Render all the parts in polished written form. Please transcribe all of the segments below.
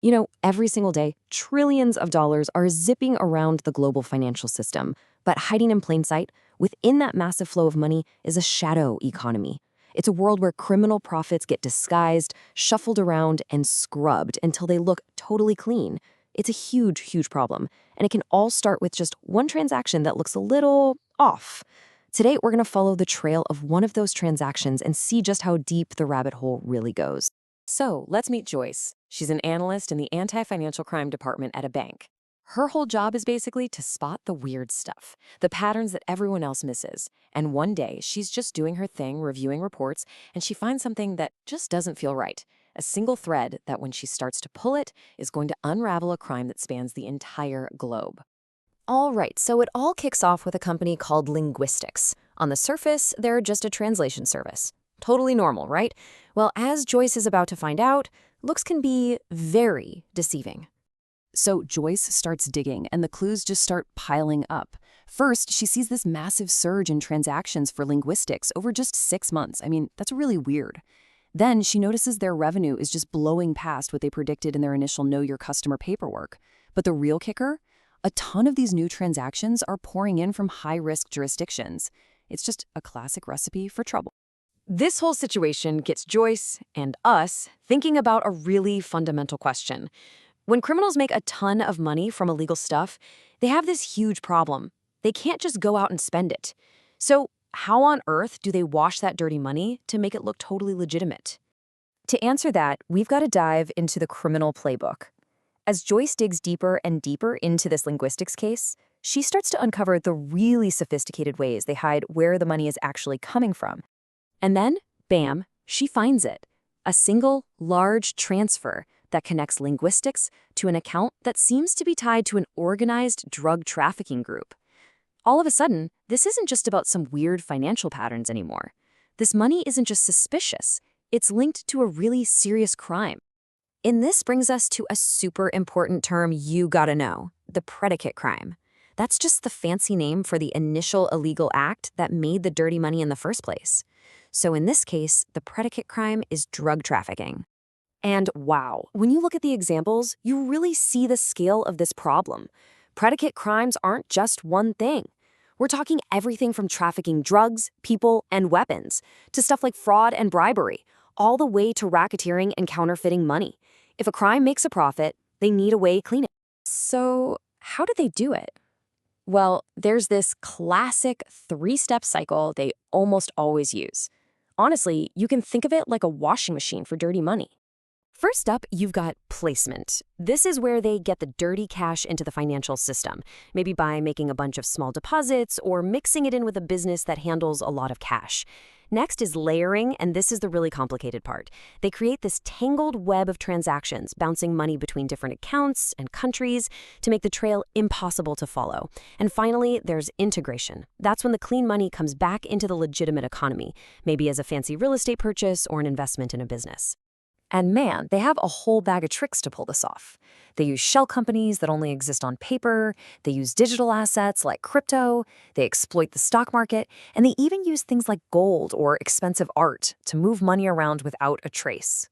You know, every single day, trillions of dollars are zipping around the global financial system. But hiding in plain sight, within that massive flow of money is a shadow economy. It's a world where criminal profits get disguised, shuffled around, and scrubbed until they look totally clean. It's a huge, huge problem. And it can all start with just one transaction that looks a little off. Today, we're going to follow the trail of one of those transactions and see just how deep the rabbit hole really goes. So let's meet Joyce. She's an analyst in the anti-financial crime department at a bank. Her whole job is basically to spot the weird stuff, the patterns that everyone else misses. And one day, she's just doing her thing, reviewing reports, and she finds something that just doesn't feel right. A single thread that, when she starts to pull it, is going to unravel a crime that spans the entire globe. All right, so it all kicks off with a company called Linguistix. On the surface, they're just a translation service. Totally normal, right? Well, as Joyce is about to find out, looks can be very deceiving. So Joyce starts digging, and the clues just start piling up. First, she sees this massive surge in transactions for Linguistix over just 6 months. I mean, that's really weird. Then she notices their revenue is just blowing past what they predicted in their initial Know Your Customer paperwork. But the real kicker? A ton of these new transactions are pouring in from high-risk jurisdictions. It's just a classic recipe for trouble. This whole situation gets Joyce and us thinking about a really fundamental question. When criminals make a ton of money from illegal stuff, they have this huge problem. They can't just go out and spend it. So how on earth do they wash that dirty money to make it look totally legitimate? To answer that, we've got to dive into the criminal playbook. As Joyce digs deeper and deeper into this Linguistix case, she starts to uncover the really sophisticated ways they hide where the money is actually coming from. And then, bam, she finds it. A single, large transfer that connects Linguistix to an account that seems to be tied to an organized drug trafficking group. All of a sudden, this isn't just about some weird financial patterns anymore. This money isn't just suspicious, it's linked to a really serious crime. And this brings us to a super important term you gotta know, the predicate crime. That's just the fancy name for the initial illegal act that made the dirty money in the first place. So in this case, the predicate crime is drug trafficking. And wow, when you look at the examples, you really see the scale of this problem. Predicate crimes aren't just one thing. We're talking everything from trafficking drugs, people, and weapons, to stuff like fraud and bribery, all the way to racketeering and counterfeiting money. If a crime makes a profit, they need a way to clean it. So how do they do it? Well, there's this classic 3-step cycle they almost always use. Honestly, you can think of it like a washing machine for dirty money. First up, you've got placement. This is where they get the dirty cash into the financial system, maybe by making a bunch of small deposits or mixing it in with a business that handles a lot of cash. Next is layering, and this is the really complicated part. They create this tangled web of transactions, bouncing money between different accounts and countries to make the trail impossible to follow. And finally, there's integration. That's when the clean money comes back into the legitimate economy, maybe as a fancy real estate purchase or an investment in a business. And man, they have a whole bag of tricks to pull this off. They use shell companies that only exist on paper, they use digital assets like crypto, they exploit the stock market, and they even use things like gold or expensive art to move money around without a trace.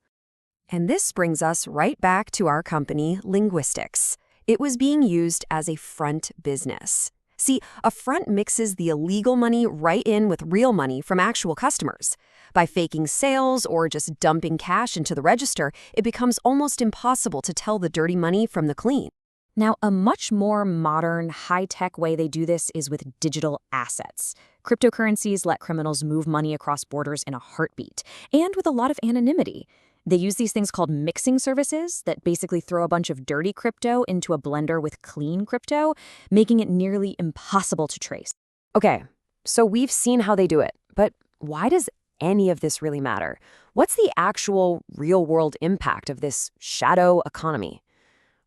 And this brings us right back to our company, Linguistix. It was being used as a front business. See, a front mixes the illegal money right in with real money from actual customers. By faking sales or just dumping cash into the register, it becomes almost impossible to tell the dirty money from the clean. Now, a much more modern, high-tech way they do this is with digital assets. Cryptocurrencies let criminals move money across borders in a heartbeat, and with a lot of anonymity. They use these things called mixing services that basically throw a bunch of dirty crypto into a blender with clean crypto, making it nearly impossible to trace. Okay, so we've seen how they do it, but why does any of this really matter? What's the actual real-world impact of this shadow economy?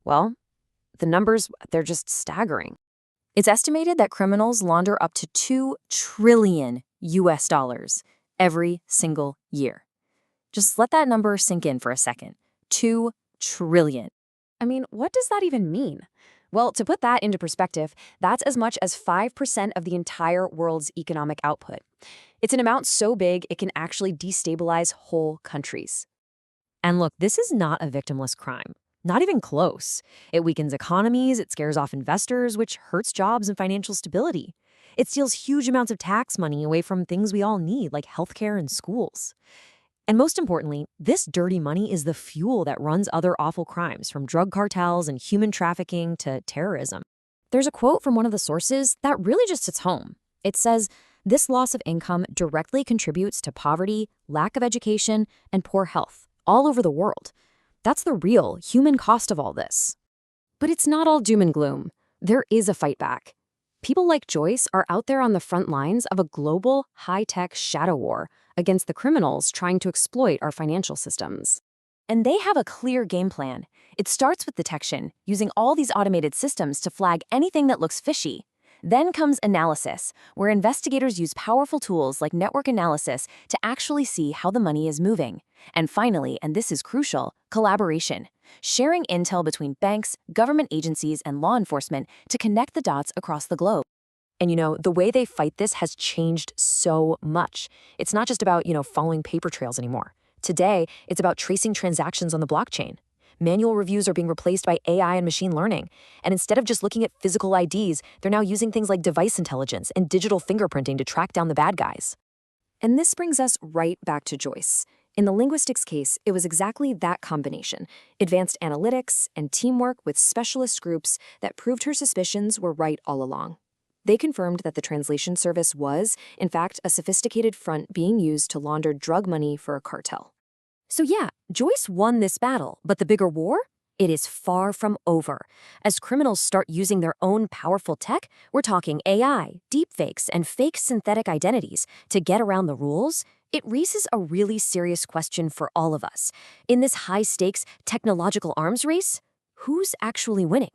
Well, the numbers, they're just staggering. It's estimated that criminals launder up to $2 trillion every single year. Just let that number sink in for a second. 2 trillion. I mean, what does that even mean? Well, to put that into perspective, that's as much as 5% of the entire world's economic output. It's an amount so big it can actually destabilize whole countries. And look, this is not a victimless crime. Not even close. It weakens economies, it scares off investors, which hurts jobs and financial stability. It steals huge amounts of tax money away from things we all need, like healthcare and schools. And most importantly, this dirty money is the fuel that runs other awful crimes, from drug cartels and human trafficking to terrorism. There's a quote from one of the sources that really just hits home. It says, "This loss of income directly contributes to poverty, lack of education, and poor health all over the world. That's the real human cost of all this." But it's not all doom and gloom. There is a fight back. People like Joyce are out there on the front lines of a global, high-tech shadow war against the criminals trying to exploit our financial systems. And they have a clear game plan. It starts with detection, using all these automated systems to flag anything that looks fishy. Then comes analysis, where investigators use powerful tools like network analysis to actually see how the money is moving. And finally, and this is crucial, collaboration, sharing intel between banks, government agencies, and law enforcement to connect the dots across the globe. And the way they fight this has changed so much. It's not just about, following paper trails anymore. Today, it's about tracing transactions on the blockchain. Manual reviews are being replaced by AI and machine learning. And instead of just looking at physical IDs, they're now using things like device intelligence and digital fingerprinting to track down the bad guys. And this brings us right back to Joyce. In the Linguistix case, it was exactly that combination, advanced analytics and teamwork with specialist groups, that proved her suspicions were right all along. They confirmed that the translation service was, in fact, a sophisticated front being used to launder drug money for a cartel. So yeah, Joyce won this battle, but the bigger war? It is far from over. As criminals start using their own powerful tech, we're talking AI, deepfakes, and fake synthetic identities to get around the rules. It raises a really serious question for all of us. In this high-stakes technological arms race, who's actually winning?